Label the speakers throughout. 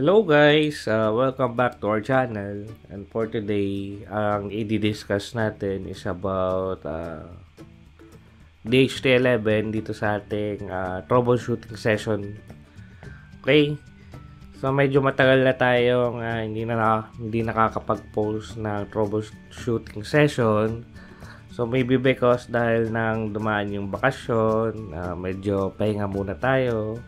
Speaker 1: Hello guys, welcome back to our channel. And for today, ang i-discuss natin is about DHT11 dito sa ating troubleshooting session. Okay? So medyo matagal na tayong hindi nakakapag-post ng troubleshooting session. So maybe because dahil nang dumaan yung bakasyon, medyo pahinga muna tayo.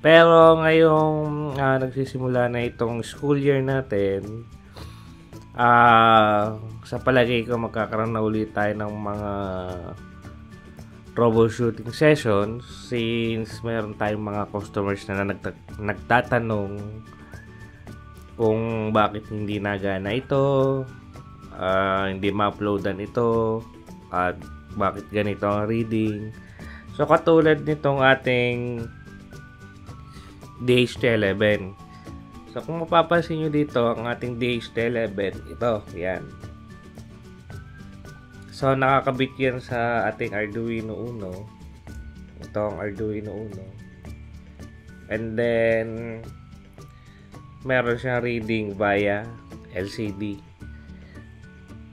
Speaker 1: Pero ngayong nagsisimula na itong school year natin, sa palagay ko magkakaroon na ulit tayo ng mga troubleshooting sessions since meron tayong mga customers na nagtatanong kung bakit hindi nagana ito, hindi ma-uploadan ito, at bakit ganito ang reading. So katulad nitong ating DHT11. So kung mapapansin nyo dito, ang ating DHT11, ito, yan. So nakakabit yan sa ating Arduino Uno. Ito ang Arduino Uno. And then meron siyang reading via LCD.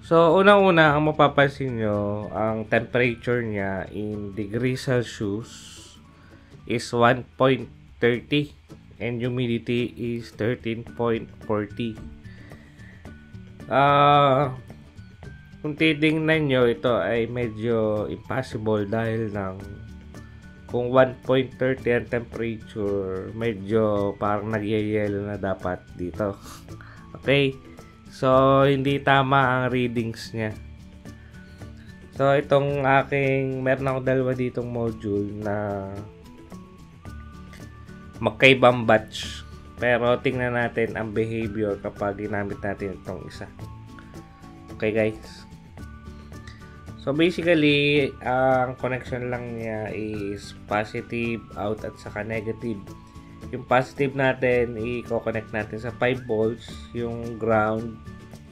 Speaker 1: So unang-una, ang mapapansin nyo, ang temperature niya in degrees Celsius is 1.30 and humidity is 13.40. Kung titingnan nyo, ito ay medyo impossible dahil kung 1.30 ang temperature, medyo parang nagyayelo na dapat dito. Okay? So, hindi tama ang readings niya. So, meron ako dalawa ditong module na magkaibang batch, pero tingnan natin ang behavior kapag ginamit natin itong isa. Okay guys, so basically ang connection lang niya is positive out at saka negative. Yung positive natin i-connect natin sa 5 volts, yung ground,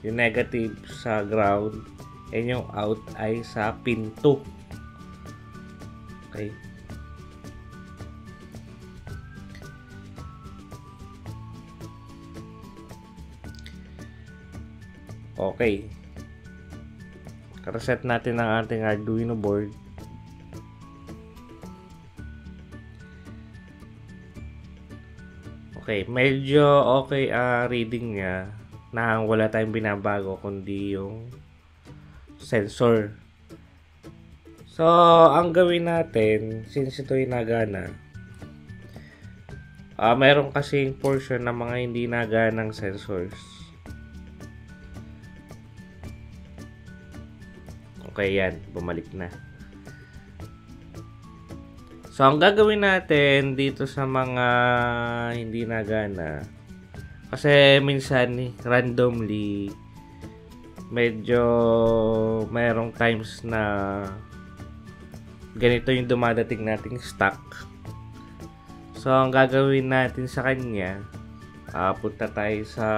Speaker 1: yung negative sa ground, and yung out ay sa pin 2. Okay. Okay. Reset natin ang ating Arduino board. Okay, medyo okay reading niya na wala tayong binabago kundi yung sensor. So, ang gawin natin, since ito ay nagana, meron kasing portion ng mga hindi naganang sensors. Okay, yan. Bumalik na. So, ang gagawin natin dito sa mga hindi nagana, kasi minsan randomly, medyo mayroong times na ganito yung dumadating nating stock. So, ang gagawin natin sa kanya, punta tayo sa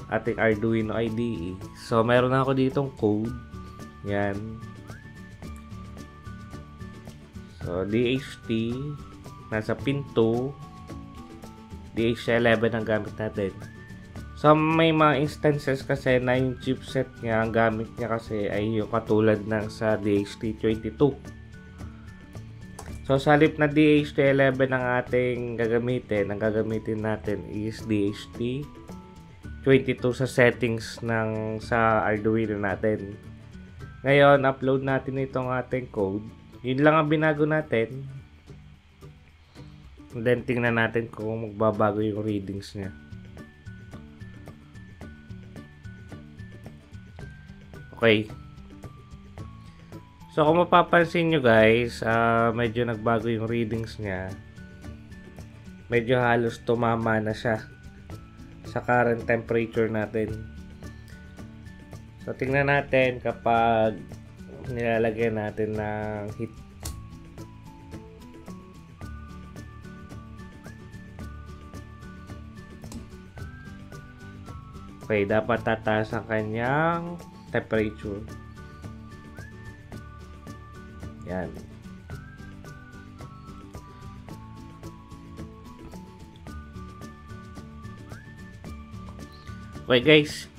Speaker 1: ating Arduino IDE. So, meron ako ditong code. Yan. So, DHT. Nasa pin 2. DHT11 ang gamit natin. So, may mga instances kasi na yung chipset niya, ang gamit niya kasi ay yung katulad ng sa DHT22. So, sa halip na DHT11 ang ating gagamitin, ang gagamitin natin is DHT22 sa settings sa Arduino natin. Ngayon, upload natin itong ating code. Yun lang ang binago natin. And then, tingnan natin kung magbabago yung readings niya. Okay. So, kung mapapansin nyo guys, medyo nagbago yung readings niya. Medyo halos tumama na siya sa current temperature natin. So, tingnan natin kapag nilalagyan natin ng heat. Okay, dapat tataas ang kanyang temperature. Yan. Okay guys,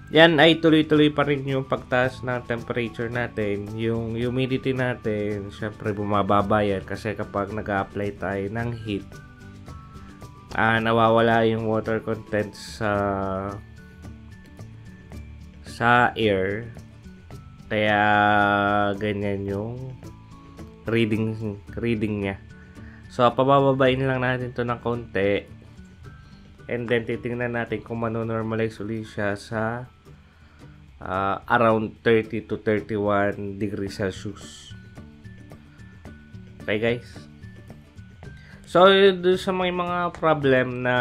Speaker 1: yan ay tuloy-tuloy pa rin yung pagtaas ng temperature natin. Yung humidity natin, syempre bumababa yan kasi kapag nag-a-apply tayo ng heat, nawawala yung water content sa air. Kaya ganyan yung reading niya. So pabababain lang natin to ng konti, and then titingnan natin kung mano-normalize ulit siya sa around 30 to 31 degrees Celsius. Okay guys, so doon sa mga problem na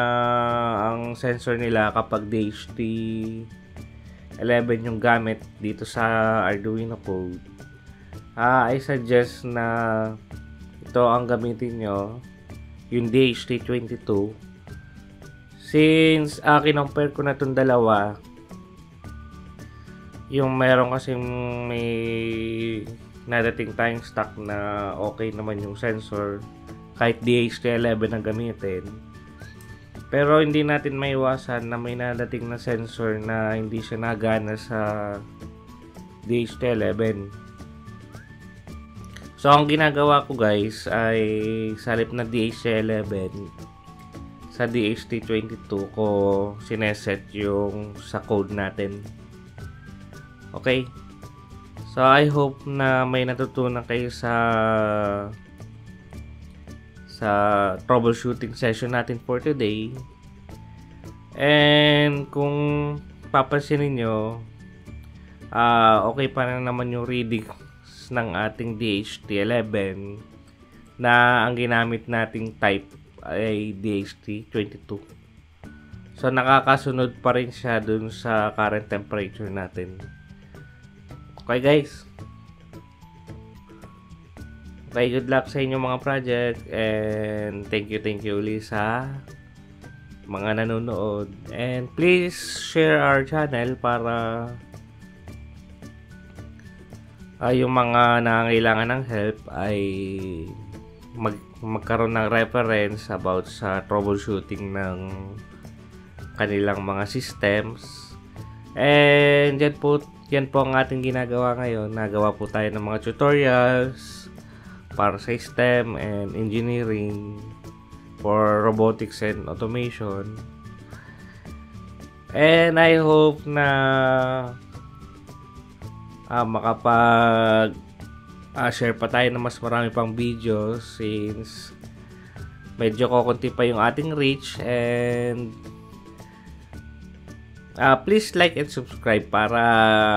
Speaker 1: ang sensor nila kapag DHT11 yung gamit dito sa Arduino code, I suggest na ito ang gamitin nyo, yung DHT22. Since kinompare ko na itong dalawa, yung meron kasing may nadating tayong stock na okay naman yung sensor kahit DHT11 ang gamitin, pero hindi natin maiwasan na may nadating na sensor na hindi siya nagana sa DHT11. So ang ginagawa ko guys ay sa halip na DHT11, sa DHT22 ko sineset yung sa code natin. Okay, so I hope na may natutunan kayo sa troubleshooting session natin for today. And kung papansinin nyo, okay pa na naman yung readings ng ating DHT11 na ang ginamit nating type ay DHT22. So nakakasunod pa rin siya dun sa current temperature natin. Okay guys, okay, good luck sa inyong mga project, and thank you ulit sa mga nanonood, and please share our channel para yung mga nangangailangan ng help ay magkaroon ng reference about sa troubleshooting ng kanilang mga systems. And yan po ang ating ginagawa ngayon. Nagawa po tayo ng mga tutorials para sa STEM and engineering, for robotics and automation. And I hope na makapag-share pa tayo ng mas marami pang videos, since medyo kukunti pa yung ating reach. And please like and subscribe para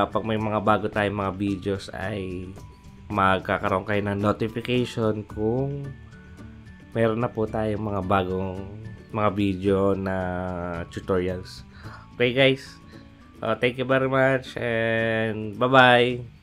Speaker 1: pag may mga bago tayong mga videos ay magkakaroon kayo ng notification kung meron na po tayong mga bagong mga video na tutorials. Okay guys, thank you very much, and bye bye.